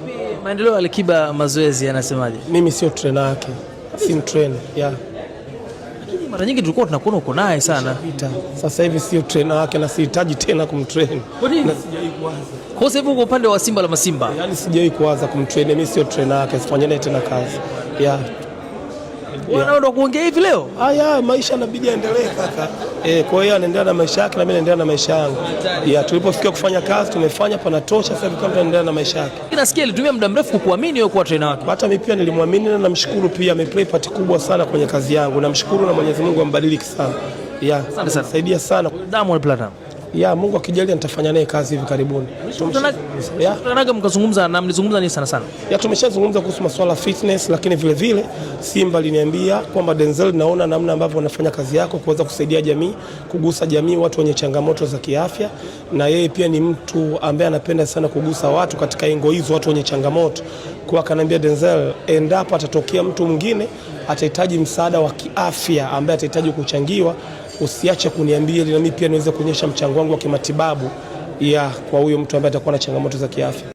Vipi maendeleo ya Alikiba mazoezi yanasemaje? Mimi sio trainer yake. Si trainer, yeah. Lakini mara nyingi tulikuwa tunakuona uko naye sana. Sasa hivi sio trainer yake na sihitaji tena kumtrain. Kwa nini? Na sijawahi kuanza. Kwa sababu uko upande wa Simba la Masimba. Yaani sijawahi kuanza kumtrain, mimi sio trainer yake, sifanye naye tena kazi. Yeah. Wanaenda kuongea hivi leo? Maisha yanabidi yaendelee kaka. Kwa hiyo anaendelea na maisha yake na mimi naendelea na maisha yangu. Tulipofikia kufanya kazi tumefanya, panatosha, sasa hivi kama tunaendelea na maisha yake. Nasikia alitumia muda mrefu kukuamini wewe kuwa trainer wake. Hata mimi pia nilimwamini na namshukuru pia, ameplay part kubwa sana kwenye kazi yangu. Namshukuru na Mwenyezi Mungu ambadiliki sana. Asante sana. Saidia sana. Diamond Platnumz. Mungu akijalia nitafanya naye kazi hivi karibuni. Tunataka mkazungumza na mlizungumza nini sana sana? Tumeshazungumza kuhusu masuala ya fitness, lakini vile vile Simba aliniambia kwamba Denzel, naona namna ambavyo unafanya kazi yako kuweza kusaidia jamii, kugusa jamii, watu wenye changamoto za kiafya, na yeye pia ni mtu ambaye anapenda sana kugusa watu katika engo hizo, watu wenye changamoto. Kwa akaniambia Denzel, endapo atatokea mtu mwingine atahitaji msaada wa kiafya ambaye atahitaji kuchangiwa, usiache kuniambia ili na mimi pia niweze kuonyesha mchango wangu wa kimatibabu kwa huyo mtu ambaye atakuwa na changamoto za kiafya.